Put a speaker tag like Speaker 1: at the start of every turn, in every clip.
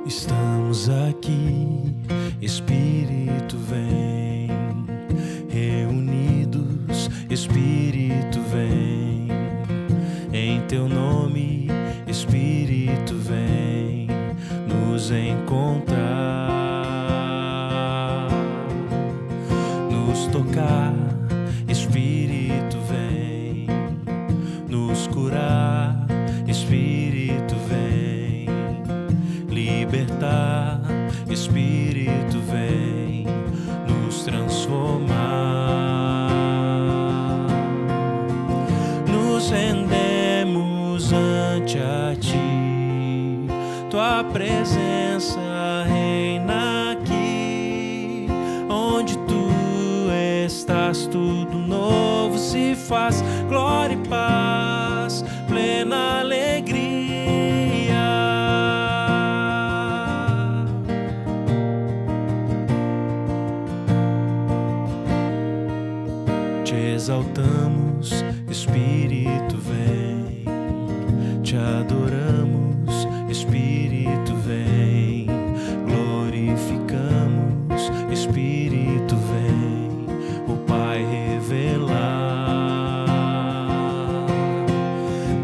Speaker 1: Estamos aqui, Espírito vem, reunidos, Espírito vem, em teu nome, Espírito vem, nos encontrar, nos tocar, Espírito vem, nos curar, Espírito vem, libertar, Espírito vem, nos transformar. Nos rendemos ante a ti, tua presença reina aqui, onde tu estás, tudo novo se faz, glória e paz, plena alegria. Te exaltamos, Espírito vem, te adoramos, Espírito vem, glorificamos, Espírito vem, o Pai revelar.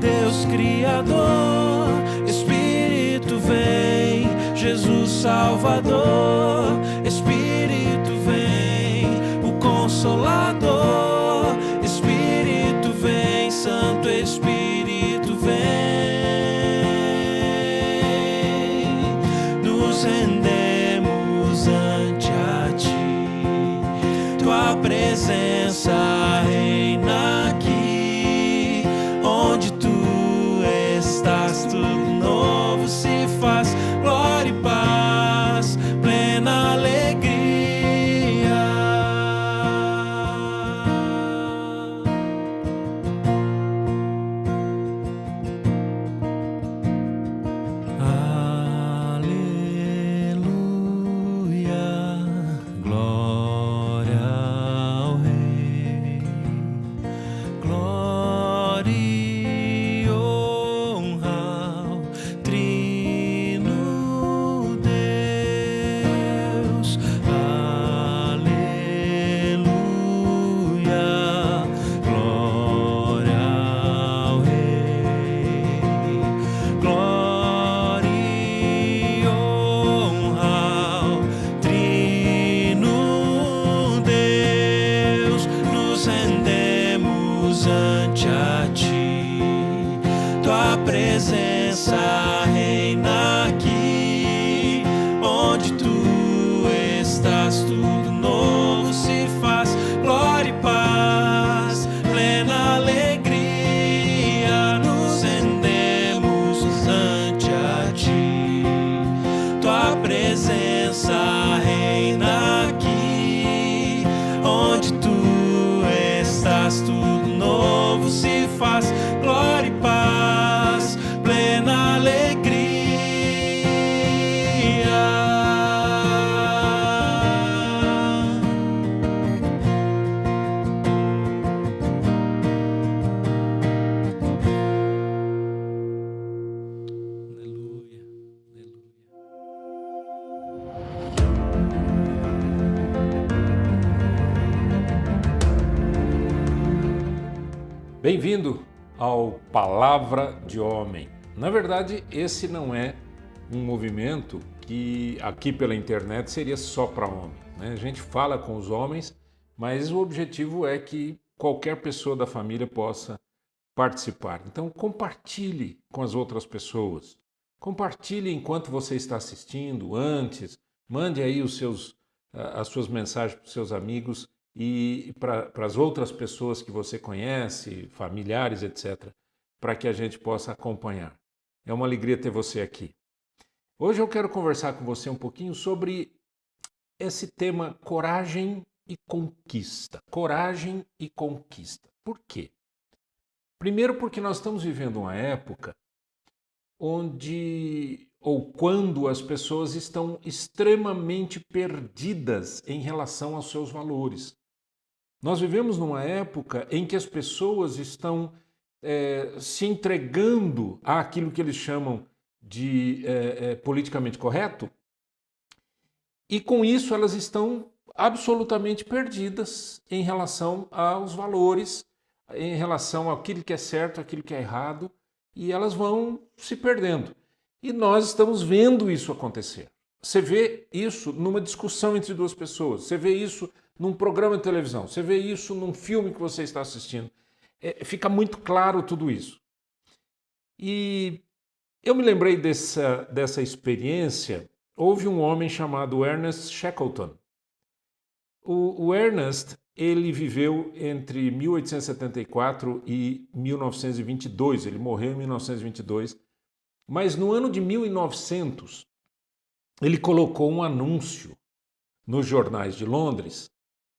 Speaker 1: Deus Criador, Espírito vem, Jesus Salvador, Espírito vem, o Consolador, Espírito vem, Santo Espírito vem, nos rendemos ante a ti, tua presença reina aqui, onde tu estás, tudo novo se faz, glória e paz, plena alegria. Aleluia, glória ao Rei, glória e honra ao Trino Deus. Aleluia, glória ao Rei, glória e honra ao Trino Deus. Nos rendemos ante a ti, tua presença reina aqui, onde tu estás, tudo novo se faz, glória e paz, plena alegria. Nos rendemos ante a ti, tua presença reina aqui, onde tu estás, tudo novo se faz, glória e paz, plena alegria. Aleluia, aleluia.
Speaker 2: Bem-vindo ao Palavra de Homem. Na verdade, esse não é um movimento que aqui pela internet seria só para homem, né? A gente fala com os homens, mas o objetivo é que qualquer pessoa da família possa participar. Então, compartilhe com as outras pessoas. Compartilhe enquanto você está assistindo, antes. Mande aí as suas mensagens para os seus amigos e para as outras pessoas que você conhece, familiares, etc., para que a gente possa acompanhar. É uma alegria ter você aqui. Hoje eu quero conversar com você um pouquinho sobre esse tema coragem e conquista. Coragem e conquista. Por quê? Primeiro porque nós estamos vivendo uma época onde ou quando as pessoas estão extremamente perdidas em relação aos seus valores. Nós vivemos numa época em que as pessoas estão se entregando àquilo que eles chamam de politicamente correto, e com isso elas estão absolutamente perdidas em relação aos valores, em relação àquilo que é certo, àquilo que é errado, e elas vão se perdendo. E nós estamos vendo isso acontecer. Você vê isso numa discussão entre duas pessoas, você vê isso num programa de televisão, você vê isso num filme que você está assistindo. Fica muito claro tudo isso. E eu me lembrei dessa experiência. Houve um homem chamado Ernest Shackleton. O Ernest, ele viveu entre 1874 e 1922, ele morreu em 1922, mas no ano de 1900, ele colocou um anúncio nos jornais de Londres.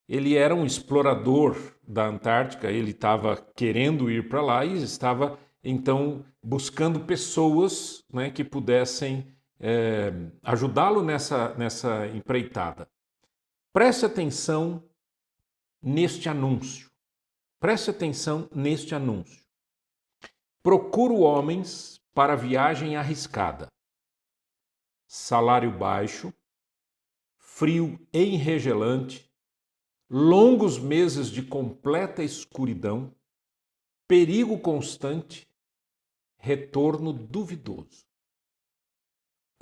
Speaker 2: Ele era um explorador da Antártica, ele estava querendo ir para lá e estava, então, buscando pessoas, né, que pudessem ajudá-lo nessa empreitada. Preste atenção neste anúncio. Preste atenção neste anúncio. Procuro homens para viagem arriscada. Salário baixo, frio enregelante, longos meses de completa escuridão, perigo constante, retorno duvidoso.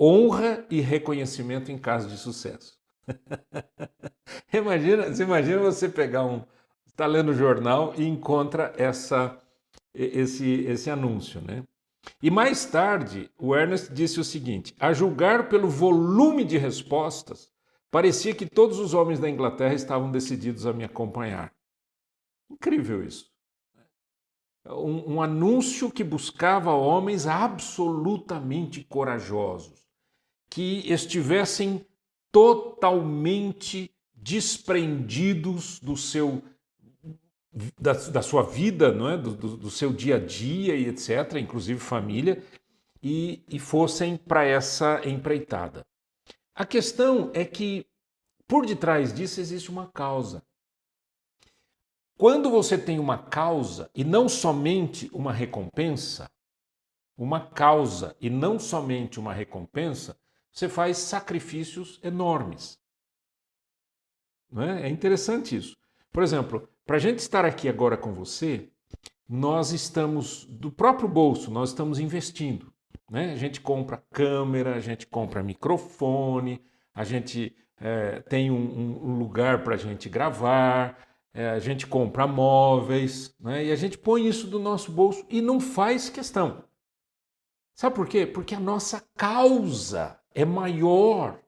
Speaker 2: Honra e reconhecimento em caso de sucesso. Você imagina você pegar está lendo o jornal e encontra esse anúncio, né? E mais tarde, o Ernest disse o seguinte: a julgar pelo volume de respostas, parecia que todos os homens da Inglaterra estavam decididos a me acompanhar. Incrível isso. Um anúncio que buscava homens absolutamente corajosos, que estivessem totalmente desprendidos da sua vida, não é? do seu dia a dia e etc., inclusive família, e fossem para essa empreitada. A questão é que por detrás disso existe uma causa. Quando você tem uma causa e não somente uma recompensa, você faz sacrifícios enormes. Não é? É interessante isso. Por exemplo, para a gente estar aqui agora com você, nós estamos, do próprio bolso, nós estamos investindo. Né? A gente compra câmera, a gente compra microfone, a gente tem um lugar para a gente gravar, a gente compra móveis, né? E a gente põe isso do nosso bolso e não faz questão. Sabe por quê? Porque a nossa causa é maior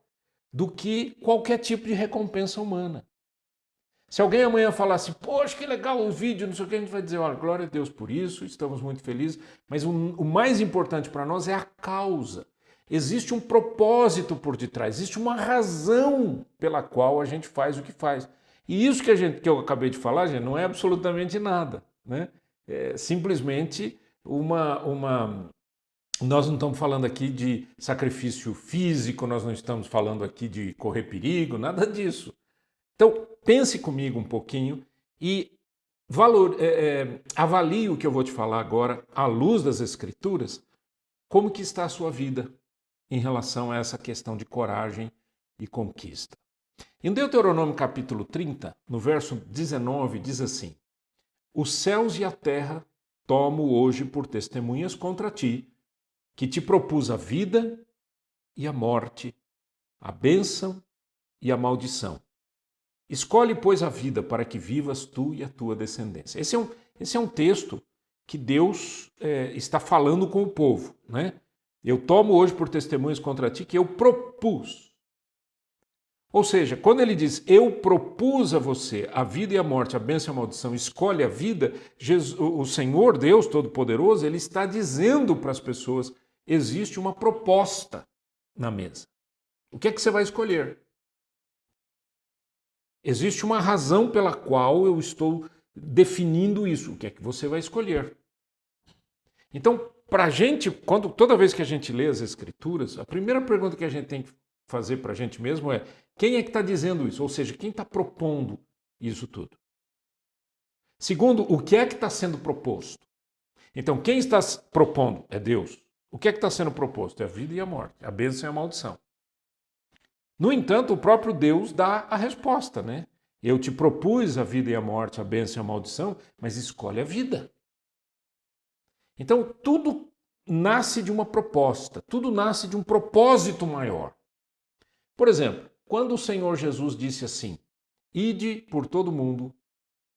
Speaker 2: do que qualquer tipo de recompensa humana. Se alguém amanhã falar assim, poxa, que legal o vídeo, não sei o que, a gente vai dizer, olha, glória a Deus por isso, estamos muito felizes, mas o mais importante para nós é a causa. Existe um propósito por detrás, existe uma razão pela qual a gente faz o que faz. E isso que eu acabei de falar, gente, não é absolutamente nada, né? É simplesmente nós não estamos falando aqui de sacrifício físico, nós não estamos falando aqui de correr perigo, nada disso. Então, pense comigo um pouquinho e avalie o que eu vou te falar agora, à luz das Escrituras, como que está a sua vida em relação a essa questão de coragem e conquista. Em Deuteronômio capítulo 30, no verso 19, diz assim: os céus e a terra tomo hoje por testemunhas contra ti, que te propus a vida e a morte, a bênção e a maldição. Escolhe, pois, a vida para que vivas tu e a tua descendência. Esse é um texto que Deus está falando com o povo, né? Eu tomo hoje por testemunhas contra ti que eu propus. Ou seja, quando ele diz, eu propus a você a vida e a morte, a bênção e a maldição, escolhe a vida, o Senhor, Deus Todo-Poderoso, ele está dizendo para as pessoas, existe uma proposta na mesa. O que é que você vai escolher? Existe uma razão pela qual eu estou definindo isso. O que é que você vai escolher? Então, para a gente, toda vez que a gente lê as Escrituras, a primeira pergunta que a gente tem que fazer para a gente mesmo é: quem é que está dizendo isso? Ou seja, quem está propondo isso tudo? Segundo, o que é que está sendo proposto? Então, quem está propondo é Deus. O que é que está sendo proposto? É a vida e a morte, a bênção e a maldição. No entanto, o próprio Deus dá a resposta, né? Eu te propus a vida e a morte, a bênção e a maldição, mas escolhe a vida. Então, tudo nasce de uma proposta, tudo nasce de um propósito maior. Por exemplo, quando o Senhor Jesus disse assim, ide por todo mundo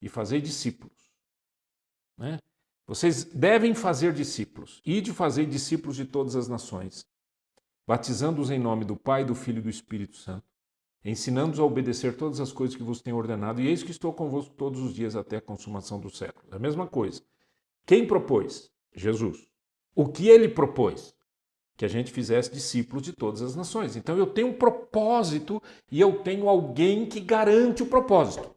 Speaker 2: e fazei discípulos, né? Vocês devem fazer discípulos, ide fazer discípulos de todas as nações, batizando-os em nome do Pai, do Filho e do Espírito Santo, ensinando-os a obedecer todas as coisas que vos tenho ordenado, e eis que estou convosco todos os dias até a consumação dos séculos. É a mesma coisa. Quem propôs? Jesus. O que ele propôs? Que a gente fizesse discípulos de todas as nações. Então eu tenho um propósito e eu tenho alguém que garante o propósito.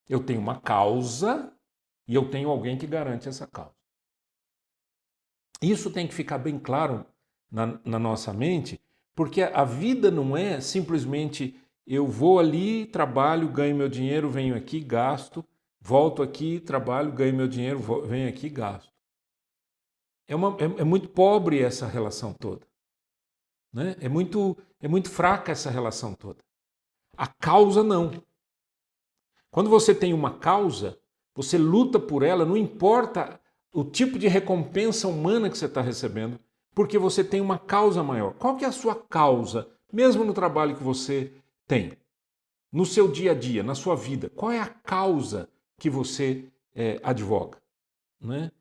Speaker 2: Eu tenho uma causa e eu tenho alguém que garante essa causa. Isso tem que ficar bem claro na nossa mente, porque a vida não é simplesmente eu vou ali, trabalho, ganho meu dinheiro, venho aqui, gasto, volto aqui, trabalho, ganho meu dinheiro, venho aqui, gasto. É muito pobre essa relação toda, né? É muito fraca essa relação toda. A causa não. Quando você tem uma causa, você luta por ela, não importa o tipo de recompensa humana que você está recebendo, porque você tem uma causa maior. Qual que é a sua causa, mesmo no trabalho que você tem? No seu dia a dia, na sua vida, qual é a causa que você advoga? Né?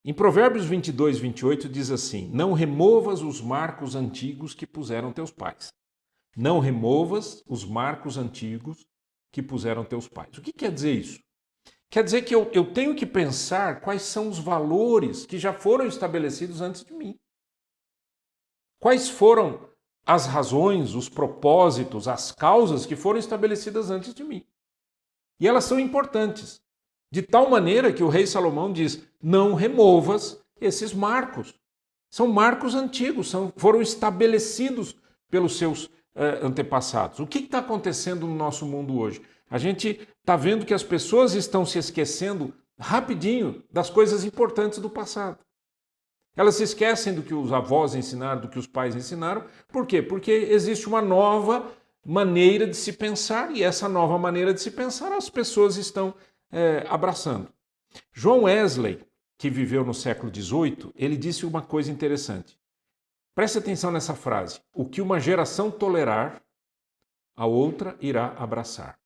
Speaker 2: Em Provérbios 22, 28 diz assim, não removas os marcos antigos que puseram teus pais. Não removas os marcos antigos que puseram teus pais. O que quer dizer isso? Quer dizer que eu tenho que pensar quais são os valores que já foram estabelecidos antes de mim. Quais foram as razões, os propósitos, as causas que foram estabelecidas antes de mim. E elas são importantes. De tal maneira que o rei Salomão diz, não removas esses marcos. São marcos antigos, foram estabelecidos pelos seus antepassados. O que está acontecendo no nosso mundo hoje? A gente está vendo que as pessoas estão se esquecendo rapidinho das coisas importantes do passado. Elas se esquecem do que os avós ensinaram, do que os pais ensinaram. Por quê? Porque existe uma nova maneira de se pensar e essa nova maneira de se pensar as pessoas estão abraçando. John Wesley, que viveu no século XVIII, ele disse uma coisa interessante. Preste atenção nessa frase. O que uma geração tolerar, a outra irá abraçar.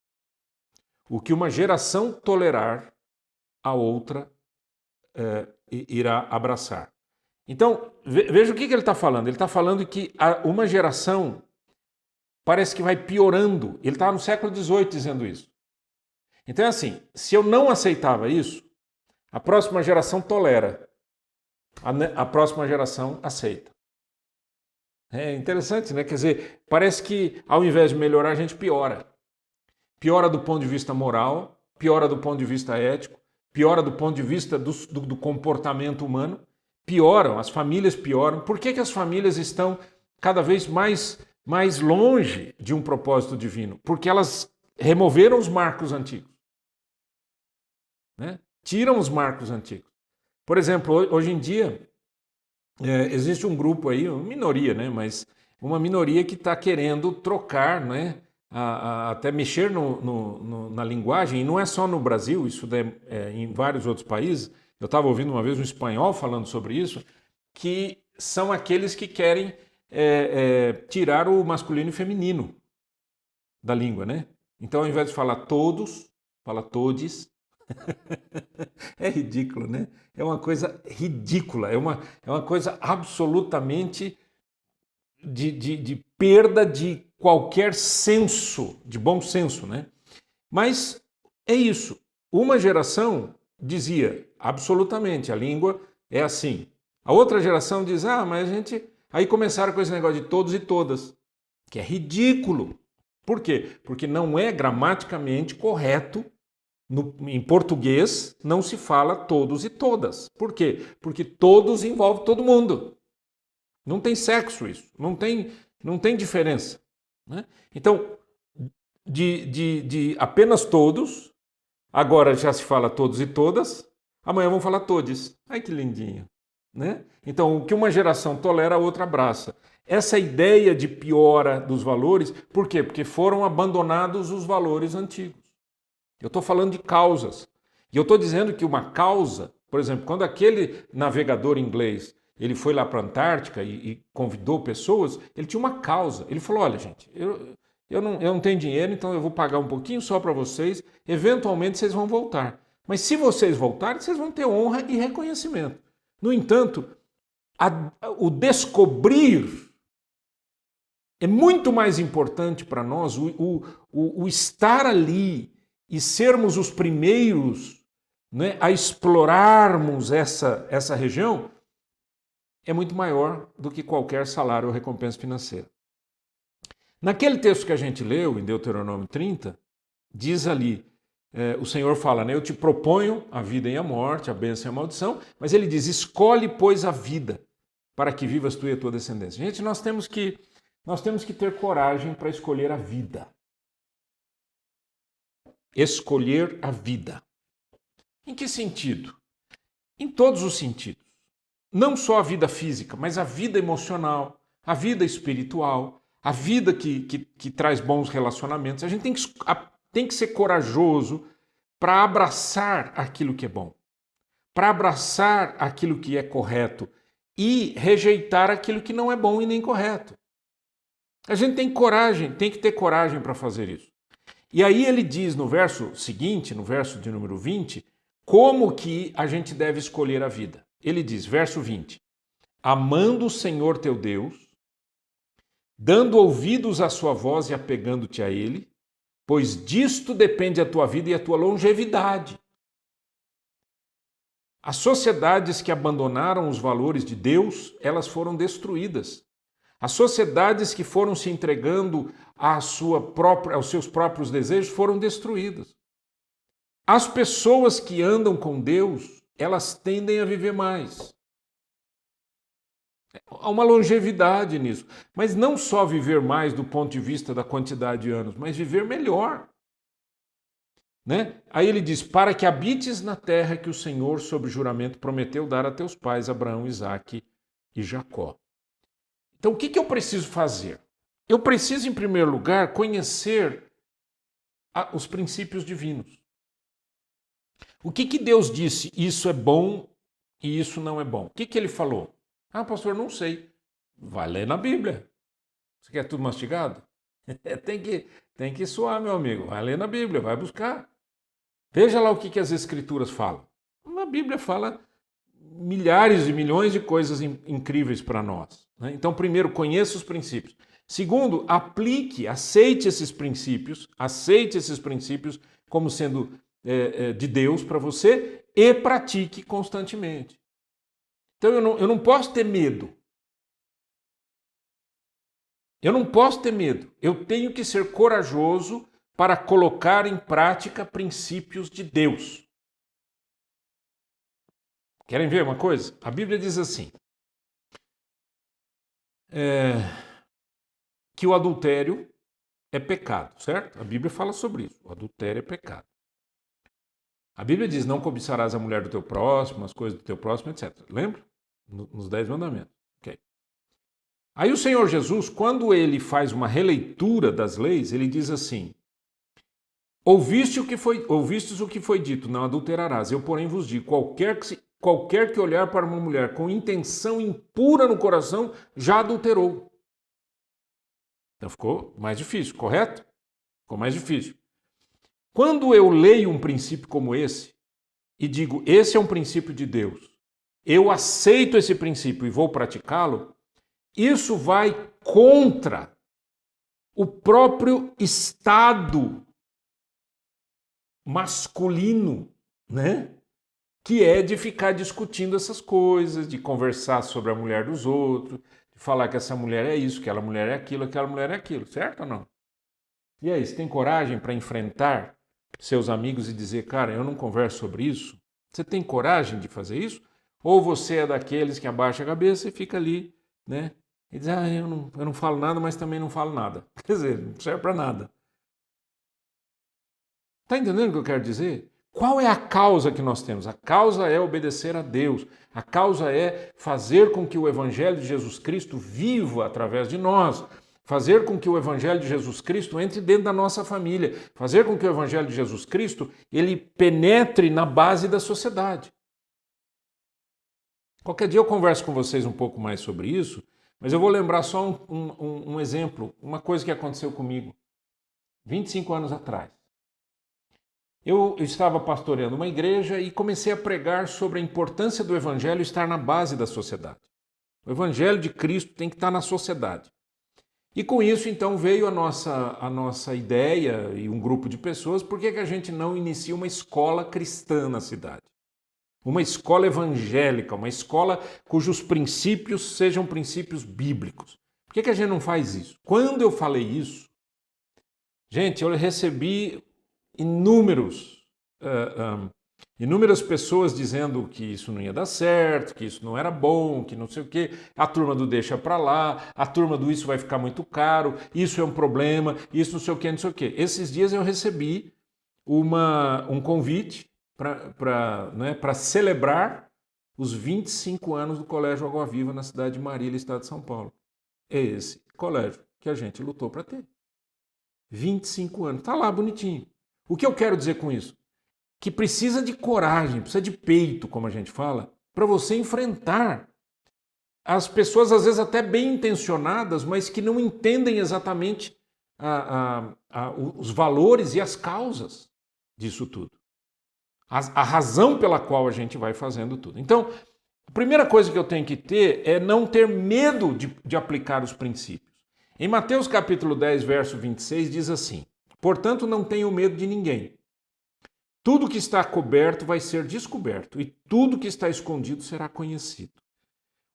Speaker 2: O que uma geração tolerar, a outra irá abraçar. Então, veja o que ele está falando. Ele está falando que uma geração parece que vai piorando. Ele está no século XVIII dizendo isso. Então é assim, se eu não aceitava isso, a próxima geração tolera, a próxima geração aceita. É interessante, né? Quer dizer, parece que ao invés de melhorar, a gente piora. Piora do ponto de vista moral, piora do ponto de vista ético, piora do ponto de vista do comportamento humano, pioram, as famílias pioram. Por que as famílias estão cada vez mais longe de um propósito divino? Porque elas removeram os marcos antigos. Né? Tiram os marcos antigos. Por exemplo, hoje em dia, existe um grupo aí, uma minoria, né? Mas uma minoria que está querendo trocar, né? Até mexer na linguagem, e não é só no Brasil, isso em vários outros países. Eu estava ouvindo uma vez um espanhol falando sobre isso, que são aqueles que querem tirar o masculino e feminino da língua, né? Então, ao invés de falar todos, fala todes. É ridículo, né? É uma coisa ridícula, é uma coisa absolutamente de perda de qualquer senso, de bom senso, né? Mas é isso. Uma geração dizia absolutamente, a língua é assim. A outra geração diz, mas a gente... Aí começaram com esse negócio de todos e todas, que é ridículo. Por quê? Porque não é gramaticamente correto. Em português não se fala todos e todas. Por quê? Porque todos envolve todo mundo. Não tem sexo isso, não tem diferença. Né? Então, de apenas todos, agora já se fala todos e todas, amanhã vão falar todes. Ai, que lindinho. né? Então, o que uma geração tolera, a outra abraça. Essa ideia de piora dos valores, por quê? Porque foram abandonados os valores antigos. Eu estou falando de causas. E eu estou dizendo que uma causa, por exemplo, quando aquele navegador inglês ele foi lá para a Antártica e convidou pessoas, ele tinha uma causa. Ele falou, olha gente, eu não tenho dinheiro, então eu vou pagar um pouquinho só para vocês, eventualmente vocês vão voltar. Mas se vocês voltarem, vocês vão ter honra e reconhecimento. No entanto, o descobrir é muito mais importante para nós, o estar ali e sermos os primeiros, né, a explorarmos essa região, é muito maior do que qualquer salário ou recompensa financeira. Naquele texto que a gente leu, em Deuteronômio 30, diz ali, o Senhor fala, né, eu te proponho a vida e a morte, a bênção e a maldição, mas ele diz, escolhe, pois, a vida, para que vivas tu e a tua descendência. Gente, nós temos que ter coragem para escolher a vida. Escolher a vida. Em que sentido? Em todos os sentidos. Não só a vida física, mas a vida emocional, a vida espiritual, a vida que traz bons relacionamentos. A gente tem que ser corajoso para abraçar aquilo que é bom, para abraçar aquilo que é correto e rejeitar aquilo que não é bom e nem correto. A gente tem coragem, tem que ter coragem para fazer isso. E aí ele diz no verso seguinte, no verso de número 20, como que a gente deve escolher a vida. Ele diz, verso 20, amando o Senhor teu Deus, dando ouvidos à sua voz e apegando-te a Ele, pois disto depende a tua vida e a tua longevidade. As sociedades que abandonaram os valores de Deus, elas foram destruídas. As sociedades que foram se entregando aos seus próprios desejos foram destruídas. As pessoas que andam com Deus, elas tendem a viver mais. Há uma longevidade nisso. Mas não só viver mais do ponto de vista da quantidade de anos, mas viver melhor. Né? Aí ele diz, para que habites na terra que o Senhor, sob juramento, prometeu dar a teus pais, Abraão, Isaque e Jacó. Então, o que eu preciso fazer? Eu preciso, em primeiro lugar, conhecer os princípios divinos. O que Deus disse? Isso é bom e isso não é bom. O que ele falou? Ah, pastor, não sei. Vai ler na Bíblia. Você quer tudo mastigado? Tem que suar, meu amigo. Vai ler na Bíblia, vai buscar. Veja lá o que as Escrituras falam. A Bíblia fala milhares e milhões de coisas incríveis para nós. Né? Então, primeiro, conheça os princípios. Segundo, aplique, aceite esses princípios como sendo de Deus para você e pratique constantemente. Então, eu não posso ter medo. Eu não posso ter medo. Eu tenho que ser corajoso para colocar em prática princípios de Deus. Querem ver uma coisa? A Bíblia diz assim, que o adultério é pecado, certo? A Bíblia fala sobre isso. O adultério é pecado. A Bíblia diz, não cobiçarás a mulher do teu próximo, as coisas do teu próximo, etc. Lembra? Nos 10 mandamentos. Okay. Aí o Senhor Jesus, quando ele faz uma releitura das leis, ele diz assim, ouvistes o que foi dito, não adulterarás. Eu, porém, vos digo, qualquer que olhar para uma mulher com intenção impura no coração, já adulterou. Então ficou mais difícil, correto? Ficou mais difícil. Quando eu leio um princípio como esse e digo, esse é um princípio de Deus, eu aceito esse princípio e vou praticá-lo, isso vai contra o próprio estado masculino, né? Que é de ficar discutindo essas coisas, de conversar sobre a mulher dos outros, de falar que essa mulher é isso, que aquela mulher é aquilo, certo ou não? E aí, você tem coragem para enfrentar seus amigos e dizer, cara, eu não converso sobre isso? Você tem coragem de fazer isso? Ou você é daqueles que abaixa a cabeça e fica ali, né? E diz, eu não falo nada, mas também não falo nada. Quer dizer, não serve para nada. Está entendendo o que eu quero dizer? Qual é a causa que nós temos? A causa é obedecer a Deus. A causa é fazer com que o Evangelho de Jesus Cristo viva através de nós. Fazer com que o Evangelho de Jesus Cristo entre dentro da nossa família. Fazer com que o Evangelho de Jesus Cristo ele penetre na base da sociedade. Qualquer dia eu converso com vocês um pouco mais sobre isso, mas eu vou lembrar só um exemplo, uma coisa que aconteceu comigo 25 anos atrás. Eu estava pastoreando uma igreja e comecei a pregar sobre a importância do Evangelho estar na base da sociedade. O Evangelho de Cristo tem que estar na sociedade. E com isso, então, veio a nossa ideia e um grupo de pessoas, por que a gente não inicia uma escola cristã na cidade? Uma escola evangélica, uma escola cujos princípios sejam princípios bíblicos. Por que a gente não faz isso? Quando eu falei isso, gente, eu recebi inúmeras pessoas dizendo que isso não ia dar certo, que isso não era bom, que não sei o quê, a turma do deixa pra lá, a turma do isso vai ficar muito isso é um problema, isso não sei o quê, não sei o quê. Esses dias eu recebi um convite para celebrar os 25 anos do Colégio Água Viva na cidade de Marília, estado de São Paulo. É esse colégio que a gente lutou para ter. 25 anos, tá lá bonitinho. O que eu quero dizer com isso? Que precisa de coragem, precisa de peito, como a gente fala, para você enfrentar as pessoas, às vezes até bem intencionadas, mas que não entendem exatamente os valores e as causas disso tudo. A razão pela qual a gente vai fazendo tudo. Então, a primeira coisa que eu tenho que ter é não ter medo de aplicar os princípios. Em Mateus capítulo 10, verso 26, diz assim: portanto, não tenham medo de ninguém. Tudo que está coberto vai ser descoberto, e tudo que está escondido será conhecido.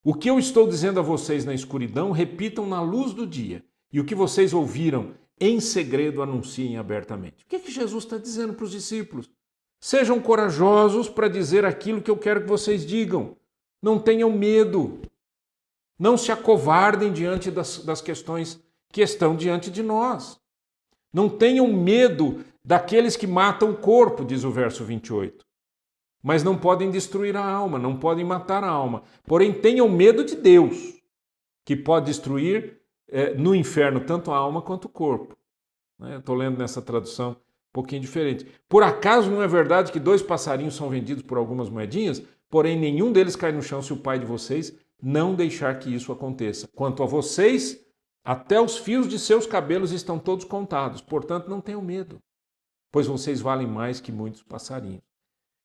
Speaker 2: O que eu estou dizendo a vocês na escuridão, repitam na luz do dia, e o que vocês ouviram em segredo, anunciem abertamente. O que Jesus está dizendo para os discípulos? Sejam corajosos para dizer aquilo que eu quero que vocês digam. Não tenham medo. Não se acovardem diante das questões que estão diante de nós. Não tenham medo daqueles que matam o corpo, diz o verso 28. Mas não podem destruir a alma, não podem matar a alma. Porém, tenham medo de Deus, que pode destruir no inferno tanto a alma quanto o corpo. Estou lendo nessa tradução um pouquinho diferente. Por acaso não é verdade que 2 passarinhos são vendidos por algumas moedinhas? Porém, nenhum deles cai no chão se o Pai de vocês não deixar que isso aconteça. Quanto a vocês, até os fios de seus cabelos estão todos contados. Portanto, não tenham medo, pois vocês valem mais que muitos passarinhos.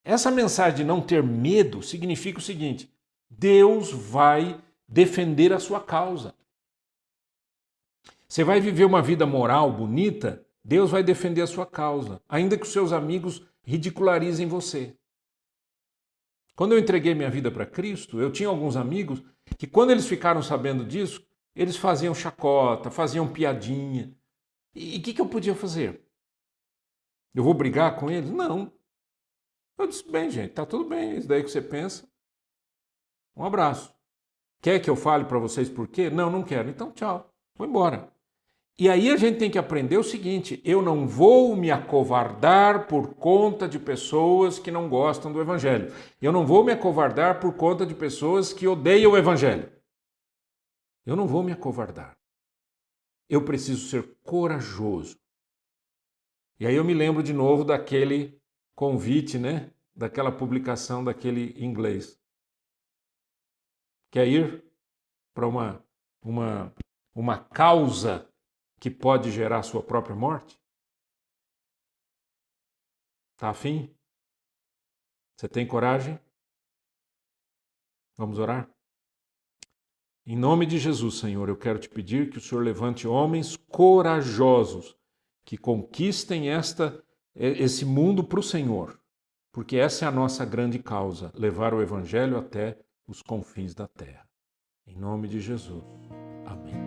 Speaker 2: Essa mensagem de não ter medo significa o seguinte: Deus vai defender a sua causa. Você vai viver uma vida moral bonita, Deus vai defender a sua causa, ainda que os seus amigos ridicularizem você. Quando eu entreguei minha vida para Cristo, eu tinha alguns amigos que, quando eles ficaram sabendo disso, eles faziam chacota, faziam piadinha. E o que eu podia fazer? Eu vou brigar com eles? Não. Eu disse, bem, gente, tá tudo bem, isso daí que você pensa. Um abraço. Quer que eu fale para vocês por quê? Não, não quero. Então, tchau. Vou embora. E aí a gente tem que aprender o seguinte: eu não vou me acovardar por conta de pessoas que não gostam do Evangelho. Eu não vou me acovardar por conta de pessoas que odeiam o Evangelho. Eu não vou me acovardar. Eu preciso ser corajoso. E aí eu me lembro de novo daquele convite, né? Daquela publicação daquele inglês. Quer ir para uma causa que pode gerar sua própria morte? Tá afim? Você tem coragem? Vamos orar? Em nome de Jesus, Senhor, eu quero te pedir que o Senhor levante homens corajosos que conquistem esse mundo para o Senhor, porque essa é a nossa grande causa, levar o Evangelho até os confins da terra. Em nome de Jesus. Amém.